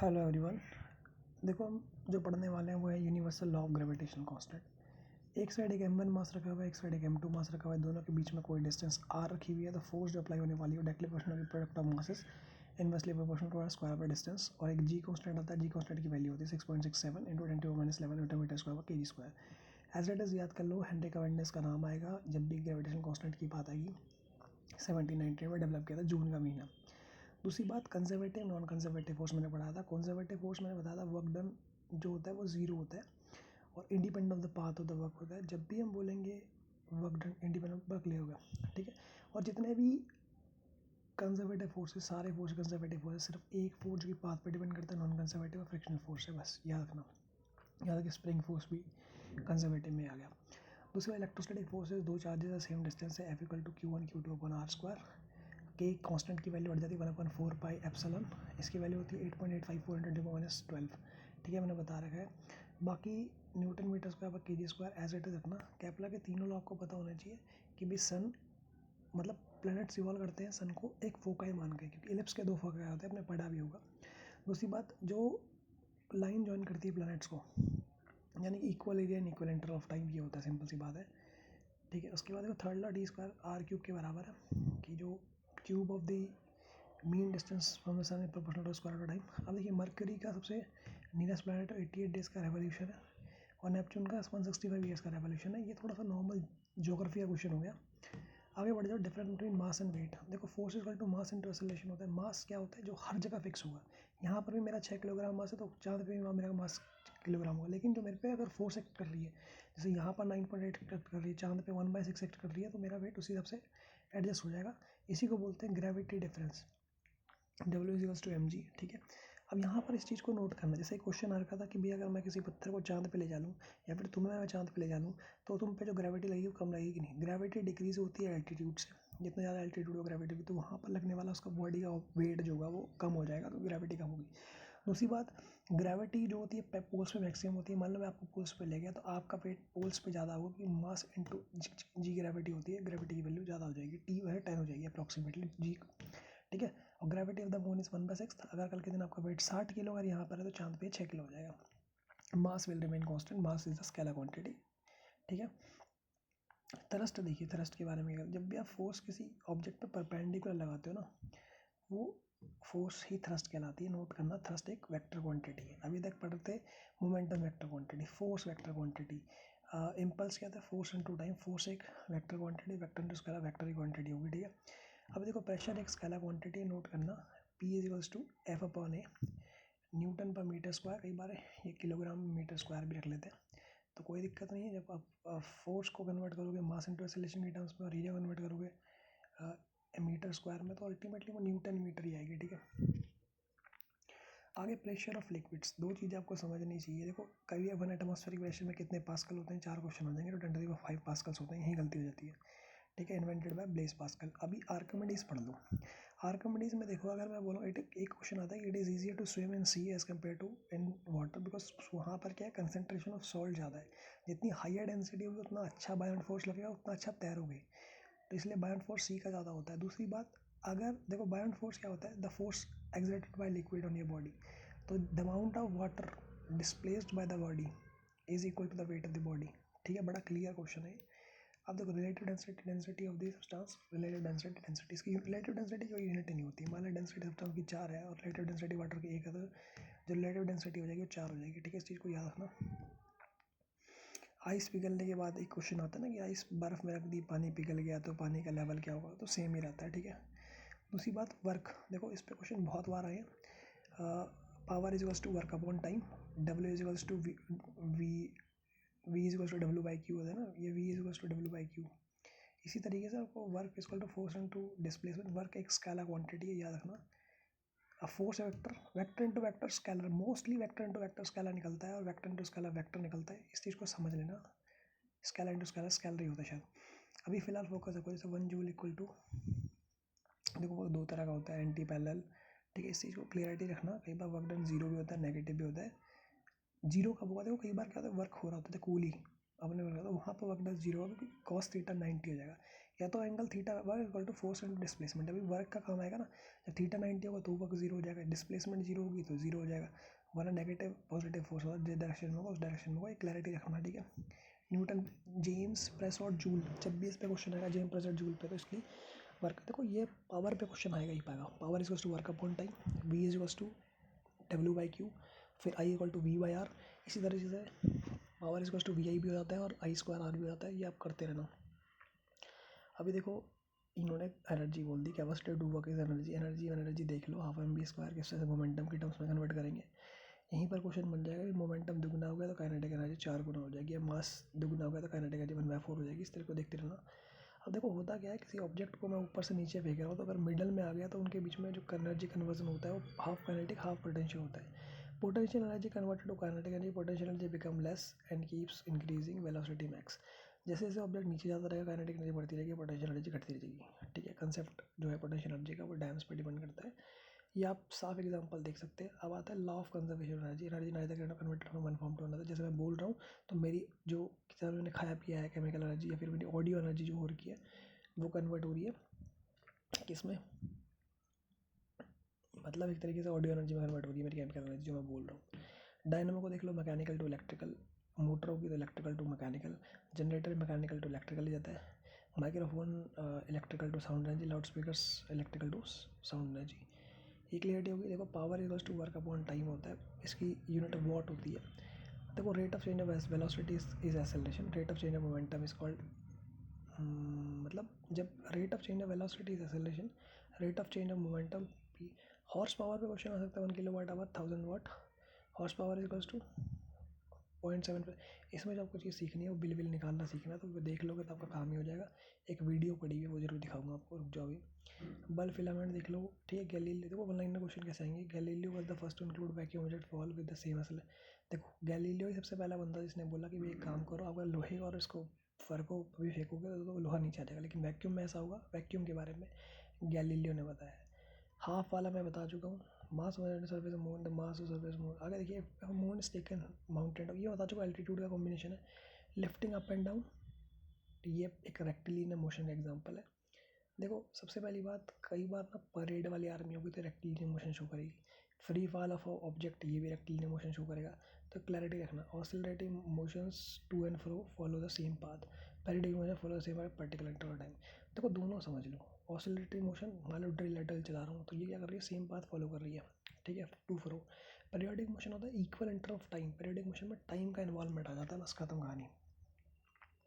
Hello everyone. देखो हम जो पढ़ने वाले हैं वो है universal law of gravitation constant. एक साइड एक m1 मास रखा हुआ है, एक साइड एक m2 मास रखा हुआ है, दोनों के बीच में कोई डिस्टेंस r रखी हुई है। तो फोर्स जो अप्लाई होने वाली है directly proportional product of masses inversely proportional to square by distance. और एक g कांस्टेंट आता है, g कांस्टेंट की वैल्यू होती है 6.67 × 10⁻11 न्यूटन मीटर स्क्वायर पर kg square. As it is याद कर लो, हेनरी कैवेंडिश का नाम आएगा जब भी ग्रेविटेशन कांस्टेंट की बात आएगी। 1790 में डेवलप किया था, जून का महीना। दूसरी बात, कंजर्वेटिव नॉन कंजर्वेटिव फोर्स मैंने पढ़ाया था। कंजर्वेटिव फोर्स मैंने बताया था वर्क डन जो होता है वो ज़ीरो होता है और independent of the path of the work होता है। जब भी हम बोलेंगे वर्क डन इंडिपेंडेंट वर्क ले होगा, ठीक है। और जितने भी कंजर्वेटिव फोर्सेस, सारे फोर्स कंजर्वेटिव फोर्स, सिर्फ एक फोर्स की पाथ पे डिपेंड करता है, नॉन कंजर्वेटिव फ्रिक्शनल फोर्स है, बस याद रखना। याद रखिए स्प्रिंग फोर्स भी कंजर्वेटिव में आ गया। दूसरा इलेक्ट्रोस्टैटिक फोर्सेस, दो चार्जेस है, सेम डिस्टेंस है, F = Q1 Q2 upon r square. के कांस्टेंट की वैल्यू बढ़ जाती है 1/4 पाई एप्सिलॉन। इसकी वैल्यू होती है 8.854 × 10⁻12, ठीक है, मैंने बता रखा है। बाकी न्यूटन मीटर स्क्वायर पर kg square as it is रखना। केपला के तीनों लॉ आपको पता होना चाहिए कि भी सन मतलब प्लैनेट्स इवॉल्व करते हैं सन को एक फोकाई मान के, क्योंकि इलिप्स के दो फोकाई होते हैं, आपने पढ़ा भी होगा। दूसरी बात, जो लाइन ज्वाइन करती है प्लैनेट्स को, यानी कि equal area and equal interval of time, ये होता है, सिंपल सी बात है, ठीक है। उसके बाद third law d square r³ के बराबर है, कि जो cube of the mean distance from the sun is proportional to square of time. अब देखिए मरकरी का सबसे नियरेस्ट प्लैनेट 88 डेज का रेवोल्यूशन है और नेपच्यून का 165 ईयर्स का रेवोल्यूशन है। ये थोड़ा सा नॉर्मल ज्योग्राफी का क्वेश्चन हो गया। आगे बढ़ जाओ, difference between mass and weight. देखो force equal to mass into acceleration होता है। मास क्या होता है, जो हर जगह फिक्स होगा। यहाँ पर भी मेरा 6 किलोग्राम मास है तो चाँद पे भी मेरा मास किलोग्राम होगा, लेकिन जो मेरे पे अगर फोर्स एक्ट कर रही है, जैसे यहाँ पर 9.8 एक्ट कर रही है, चाँद पे 1/6 एक्ट कर रही है, तो मेरा वेट उसी हिसाब से एडजस्ट हो जाएगा। इसी को बोलते हैं ग्रेविटी डिफरेंस, W = mg, ठीक है। अब यहाँ पर इस चीज़ को नोट करना, जैसे क्वेश्चन आ रखा था कि भैया अगर मैं किसी पत्थर को चाँद पे ले जा लूँ या फिर तुम्हें मैं चाँद पे ले जा लूँ तो तुम पे जो ग्रेविटी लगेगी वो कम लगेगी कि नहीं। ग्रेविटी डिक्रीज होती है एल्टीट्यूड से, जितना ज़्यादा एल्टीट्यूड हो ग्रेविटी की, तो वहाँ पर लगने वाला उसका बॉडी का वेट जो होगा वो कम हो जाएगा, तो ग्रेविटी कम होगी। दूसरी बात, ग्रेविटी जो होती है पोल्स पे मैक्सिमम होती है। मान लो मैं आपको पोल्स पे ले गया तो आपका वेट पोल्स पे ज़्यादा होगा, कि मास इंटू जी ग्रेविटी होती है, ग्रेविटी की वैल्यू ज़्यादा हो जाएगी, टी वह 10 हो जाएगी अप्रॉक्सीमेटली जी, ठीक है। और gravity of the moon is 1/6। अगर कल के दिन आपका वेट 60 किलो अगर यहाँ पर है तो चांद पे 6 किलो हो जाएगा। Mass will remain constant, mass is the scalar quantity, ठीक है। थ्रस्ट देखिए, थ्रस्ट के बारे में, जब भी आप फोर्स किसी ऑब्जेक्ट पर परपेंडिकुलर लगाते हो ना, वो फोर्स ही थ्रस्ट कहलाती है। नोट करना, थ्रस्ट एक वेक्टर क्वांटिटी है। अभी तक पढ़ते थे momentum vector quantity, force vector quantity, impulse क्या था, फोर्स इनटू टाइम। फोर्स एक vector quantity, vector into scalar, vector की क्वांटिटी होगी, ठीक है। अब देखो प्रेशर एक स्केलर क्वांटिटी, नोट करना, P = F/A, न्यूटन पर मीटर स्क्वायर। कई बार ये किलोग्राम मीटर स्क्वायर भी रख लेते हैं, तो कोई दिक्कत नहीं है। जब आप फोर्स को कन्वर्ट करोगे मास इंटू एक्सेलरेशन की टर्म्स में और एरिया कन्वर्ट करोगे मीटर स्क्वायर में, तो अल्टीमेटली वो न्यूटन मीटर ही आएगी, ठीक है। आगे प्रेशर ऑफ लिक्विड्स, दो चीज़ें आपको समझनी चाहिए। देखो कभी 1 एटमॉस्फेरिक प्रेशर में कितने पास्कल होते हैं, 4 क्वेश्चन हो जाएंगे, तो 10⁵ पास्कल्स होते हैं, यही गलती हो जाती है, ठीक है। Invented by Blaise Pascal. अभी आर्किमिडीज पढ़ लो। आर्किमिडीज में देखो, अगर मैं बोलूँ एक क्वेश्चन आता है, it is easier to swim in sea as compare to in water, because वहाँ पर क्या है, कंसनट्रेशन ऑफ सॉल्ट ज़्यादा है। जितनी हाइयर डेंसिटी होगी उतना अच्छा बायोंट फोर्स लगेगा, उतना अच्छा तैरोगे, तो इसलिए बायोंट फोर्स सी का ज़्यादा होता है। दूसरी बात, अगर देखो बायोंट फोर्स क्या होता है, the force exerted by liquid on your body, तो the amount of water displaced by the body is equal to the weight of the body, ठीक है। बड़ा क्लियर क्वेश्चन है। अब देखो relative density, density of the substance, relative density, density, इसकी relative density कोई unit नहीं होती। मान लो डेंसिटी सब्सटेंस की 4 है और रिलेटिव डेंसिटी वाटर की 1 है, तो जो रिलेटिव डेंसिटी हो जाएगी वो 4 हो जाएगी, ठीक है। इस चीज़ को याद रखना। आइस पिघलने के बाद एक क्वेश्चन आता है ना कि आइस बर्फ़ में रख दी, पानी पिघल गया तो पानी का लेवल क्या होगा, तो सेम ही रहता है, ठीक है। दूसरी बात, वर्क, देखो इस पे क्वेश्चन बहुत बार आए हैं। Power is to work upon time, W = V = W/Q होता है ना, ये V = W/Q। इसी तरीके से आपको work = force into displacement. Work एक स्केलर क्वांटिटी है, याद रखना। अब force vector, vector into vector scalar, mostly vector into vector scalar निकलता है और वेक्टर इंटू स्केलर वेक्टर निकलता है, इस चीज़ को समझ लेना। स्केलर इंटू स्केलर स्केलर ही होता है शायद। अभी फिलहाल फोकस रखो, जैसे 1 जूल = देखो वो दो तरह का होता है, एंटी पैरेलल, ठीक है। इस चीज़ को क्लियरिटी रखना। कई बार वर्क डन 0 भी होता है, नेगेटिव भी होता है। 0 कब होगा, देखो कई बार क्या होता है, वर्क हो रहा होता है कूल ही, अपने वर्क, तो वहाँ पर वर्क डन 0 होगा क्योंकि cos θ 90 हो जाएगा। या तो angle theta work equal to force into displacement. अभी वर्क का काम आएगा ना, जब थीटा 90 होगा तो वर्क 0 हो जाएगा, डिस्प्लेसमेंट 0 होगी तो 0 हो जाएगा, वरना नेगेटिव पॉजिटिव फोर्स होगा, जिस डायरेक्शन में होगा उस डायरेक्शन में होगा। एक क्लैरिटी रखना, ठीक है। न्यूटन, जेम्स, प्रेस और जूल, जब भी इस पे क्वेश्चन आएगा जेम्स, प्रेस और जूल पे, तो इसलिए वर्क, देखो ये पावर पे क्वेश्चन आएगा ही पाएगा। Power is to work upon time, V is to W by Q, फिर I equal to V by R. इसी तरीके से power is to V I भी हो जाता है और आई स्क्वायर आर भी हो जाता है, ये आप करते रहना। अभी देखो इन्होंने एनर्जी बोल दी, capacity to work is energy, energy देख लो, हाफ एम बी स्क्वायर किससे से मोमेंटम के टर्म्स में कन्वर्ट करेंगे। यहीं पर क्वेश्चन बन जाएगा कि मोमेंटम दुगना हो गया तो काइनेटिक एनर्जी 4 गुना हो जाएगी, मास दुगना हो गया तो काइनेटिक एनर्जी 1/4 हो जाएगी। इस तरह को देखते रहना। अब देखो होता क्या है, किसी ऑब्जेक्ट को मैं ऊपर से नीचे फेंक रहा हूँ, तो अगर मिडल में आ गया तो उनके बीच में जो एनर्जी कन्वर्जन होता है वो हाफ काइनेटिक हाफ पोटेंशियल होता है। Potential energy converted to kinetic energy, potential energy become less and keeps increasing velocity max. जैसे जैसे ऑब्जेक्ट नीचे जाता रहेगा काइनेटिक एनर्जी बढ़ती रहेगी, पोटेंशियल एनर्जी घटती रहेगी, ठीक है। कंसेप्ट जो है पोटेंशियल एनर्जी का वो डायम्स पे डिपेंड करता है। ये आप साफ एग्जांपल देख सकते हैं। अब आता है law of conservation energy, energy neither can converted from one form to another. जैसे मैं बोल रहा हूँ तो मेरी जो कितना मैंने खाया पिया है, केमिकल एनर्जी या फिर मेरी ऑडियो एनर्जी जो हो रही है वो कन्वर्ट हो रही है किसमें, मतलब एक तरीके से ऑडियो एनर्जी में कन्वर्ट हो रही है मेरी केमिकल एनर्जी जो मैं बोल रहा हूँ। डायनामो को देख लो, मैकेनिकल टू इलेक्ट्रिकल, मोटर होगी तो electrical to mechanical, generator mechanical to electrical ही जाता है, microphone electrical to sound energy, loud speakers electrical to sound energy. ये क्लियरिटी होगी। देखो power equals to work upon time होता है, इसकी यूनिट वॉट होती है। देखो rate of change of velocity is acceleration, rate of change of momentum is called, मतलब जब rate of change of velocity is acceleration, rate of change of momentum P. Horse power पे question आ सकता है, 1 kilo watt hour 1000 watt, horse power is equals to 0.7। इसमें जो आपको चीज़ सीखनी है वो बिल निकालना सीखना है, तो वो देख लोगे तो आपका काम ही हो जाएगा। एक वीडियो पड़ी हुई है वो जरूर दिखाऊंगा आपको, रुक जाओ अभी। बल्ब फिलामेंट देख लो, ठीक है। गैलीलियो, देखो ऑनलाइन में क्वेश्चन कैसे आएंगे, Galileo was the first to include vacuum object fall with the same एसल। देखो गैलीलियो ही सबसे पहला बंदा जिसने बोला कि भाई एक काम करो, अगर लोहे और इसको फर को भी फेंकोगे तो लोहा नीचे आ जाएगा, लेकिन वैक्यूम में ऐसा होगा। वैक्यूम के बारे में गैलीलियो ने बताया है। हाफ वाला मैं बता चुका हूँ, mass surface moon, the mass of surface moon. आगे देखिए मून इज टेकन माउंटेन, ये बता चुका, एल्टीट्यूड का कॉम्बिनेशन है। लिफ्टिंग अप एंड डाउन, ये एक रेक्टिलिनियर मोशन का एग्जांपल है। देखो सबसे पहली बात, कई बार ना परेड वाली आर्मी होगी तो रेक्टिलिनियर मोशन शो करेगी, फ्री फॉल ऑफ ऑब्जेक्ट ये भी रेक्टिलिनियर मोशन शो करेगा। तो क्लैरिटी रखना, oscillating motions to and fro follow the same path, periodic motion follow the same particular interval time. देखो दोनों समझ लो, ऑसिलेटरी मोशन मान लो ड्रिल लेटर चला रहा हूँ तो ये क्या कर रही है, सेम पाथ फॉलो कर रही है, ठीक है, टू फ्रो। पीरियोडिक मोशन होता है equal inter of time, periodic motion में टाइम का इन्वॉल्वमेंट आ जाता है, बस खत्म कहानी।